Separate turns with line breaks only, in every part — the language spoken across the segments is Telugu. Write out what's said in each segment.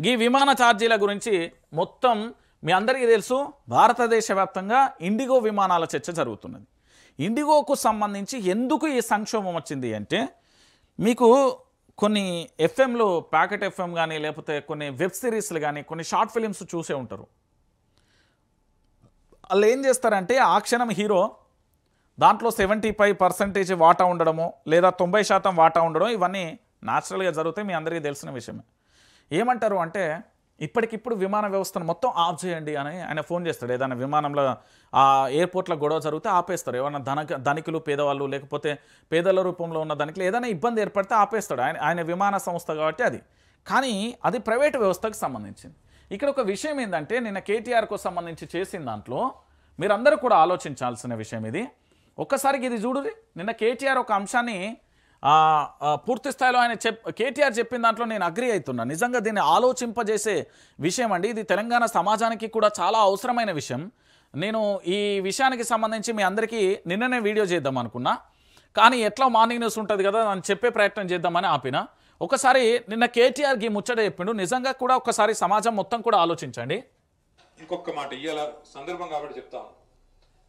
ఈ విమాన ఛార్జీల గురించి మొత్తం మీ అందరికీ తెలుసు. భారతదేశ వ్యాప్తంగా ఇండిగో విమానాల చర్చ జరుగుతున్నది. ఇండిగోకు సంబంధించి ఎందుకు ఈ సంక్షోభం వచ్చింది అంటే, మీకు కొన్ని ఎఫ్ఎంలు, ప్యాకెట్ ఎఫ్ఎం కానీ లేకపోతే కొన్ని వెబ్ సిరీస్లు కానీ కొన్ని షార్ట్ ఫిలిమ్స్ చూసే ఉంటారు. వాళ్ళు ఏం చేస్తారంటే, ఆ క్షణం హీరో దాంట్లో 75% వాటా ఉండడము లేదా 90% వాటా ఉండడం, ఇవన్నీ న్యాచురల్గా జరుగుతాయి. మీ అందరికీ తెలిసిన విషయమే. ఏమంటారు అంటే, ఇప్పటికిప్పుడు విమాన వ్యవస్థను మొత్తం ఆఫ్ చేయండి అని ఆయన ఫోన్ చేస్తాడు. ఏదైనా విమానంలో ఆ ఎయిర్పోర్ట్లో గొడవ జరిగితే ఆపేస్తారు. ఏమైనా ధనికులు, పేదవాళ్ళు, లేకపోతే పేదల రూపంలో ఉన్న ధనికులు ఏదైనా ఇబ్బంది ఏర్పడితే ఆపేస్తాడు. ఆయన విమాన సంస్థ కాబట్టి అది. కానీ అది ప్రైవేటు వ్యవస్థకు సంబంధించింది. ఇక్కడ ఒక విషయం ఏంటంటే, నిన్న కేటీఆర్కు సంబంధించి చేసిన దాంట్లో మీరందరూ కూడా ఆలోచించాల్సిన విషయం ఇది. ఒక్కసారికి ఇది చూడు. నిన్న కేటీఆర్ ఒక అంశాన్ని పూర్తి స్థాయిలో ఆయన కేటీఆర్ చెప్పిన దాంట్లో నేను అగ్రి అవుతున్నా. నిజంగా దీన్ని ఆలోచింపజేసే విషయం అండి. ఇది తెలంగాణ సమాజానికి కూడా చాలా అవసరమైన విషయం. నేను ఈ విషయానికి సంబంధించి మీ అందరికీ నిన్ననే వీడియో చేద్దాం అనుకున్నా, కానీ ఎట్లా మార్నింగ్ న్యూస్ ఉంటుంది కదా అని చెప్పే ప్రయత్నం చేద్దామని ఆపిన. ఒకసారి నిన్న కేటీఆర్కి ముచ్చట చెప్పిండు. నిజంగా కూడా ఒకసారి సమాజం మొత్తం కూడా ఆలోచించండి.
ఇంకొక మాట ఇయ్యాల సందర్భం కాబట్టి చెప్తాను.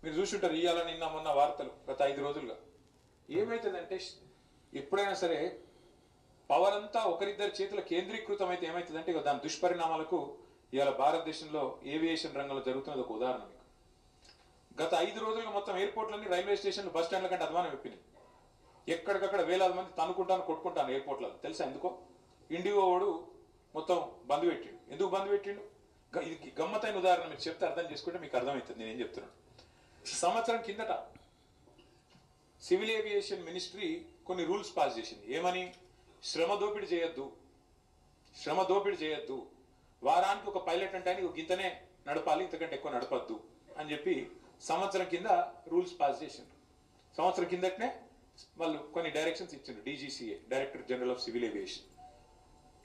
మీరు చూసుంటారు ఇయ్యాల నిన్న మొన్న వార్తలు గత 5 రోజులుగా ఏమవుతుందంటే, ఎప్పుడైనా సరే పవర్ అంతా ఒకరిద్దరి చేతుల కేంద్రీకృతం అయితే ఏమవుతుందంటే దాని దుష్పరిణామాలకు ఇవాళ భారతదేశంలో ఏవియేషన్ రంగంలో జరుగుతున్నది ఒక ఉదాహరణ. మీకు గత 5 రోజులుగా మొత్తం ఎయిర్పోర్ట్లన్నీ, రైల్వే స్టేషన్లు, బస్ స్టాండ్ల కంటే అధ్వానం అయిపోయినాయి. ఎక్కడికక్కడ వేలాది మంది తనుకుంటాను, కొట్టుకుంటాను ఎయిర్పోర్ట్లలో. తెలుసా ఎందుకో? ఇండిగో వాడు మొత్తం బంద్ పెట్టిండు. ఎందుకు బంద్ పెట్టిండు? ఇది గమ్మతైన ఉదాహరణ. మీరు చెప్తే అర్థం చేసుకుంటే మీకు అర్థమవుతుంది నేనేం చెప్తున్నాను. సంవత్సరం కిందట సివిల్ ఏవియేషన్ మినిస్ట్రీ కొన్ని రూల్స్ పాస్ చేసింది. ఏమని? శ్రమ దోపిడీ చేయొద్దు, వారానికి ఒక పైలట్ అంటే ఆయన గింతనే నడపాలి, ఇంతకంటే ఎక్కువ నడపద్దు అని చెప్పి సంవత్సరం కింద రూల్స్ పాస్ చేసిండ్రు. సంవత్సరం కిందటనే వాళ్ళు కొన్ని డైరెక్షన్స్ ఇచ్చిండ్రు. DGCA, director general of civil aviation.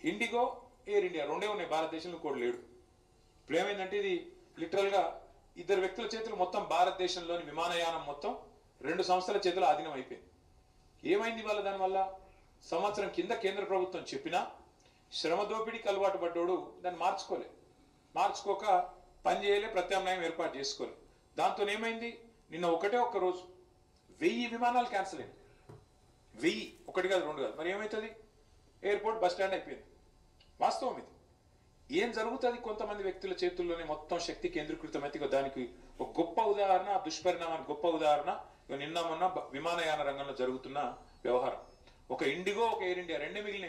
IndiGo, air India రెండే ఉన్నాయి భారతదేశంలో, కూడా లేడు. ఇప్పుడు ఏమైందంటే, ఇది లిటరల్గా 2 వ్యక్తుల చేతులు మొత్తం భారతదేశంలోని విమానయానం మొత్తం 2 సంస్థల చేతులు ఆధీనం అయిపోయింది. ఏమైంది వాళ్ళ? దానివల్ల సంవత్సరం కింద కేంద్ర ప్రభుత్వం చెప్పినా శ్రమ దోపిడీకి అలవాటు పడ్డోడు దాన్ని మార్చుకోక పని చేయలే, ప్రత్యామ్నాయం ఏర్పాటు చేసుకోలే. దాంతో ఏమైంది? నిన్న ఒక్క రోజు 1000 విమానాలు క్యాన్సిల్ అయింది. 1000, 1 కాదు 2 కాదు. మరి ఏమవుతుంది? ఎయిర్పోర్ట్, బస్ స్టాండ్ అయిపోయింది. వాస్తవం ఇది. ఏం జరుగుతుంది? కొంతమంది వ్యక్తుల చేతుల్లోనే మొత్తం శక్తి కేంద్రీకృతమైతే దానికి ఒక గొప్ప ఉదాహరణ, దుష్పరిణామానికి గొప్ప ఉదాహరణ నిన్న మొన్న విమానయాన రంగంలో జరుగుతున్న వ్యవహారం. ఒక ఇండిగో, ఒక ఎయిర్ ఇండియా రెండే మిగిలిన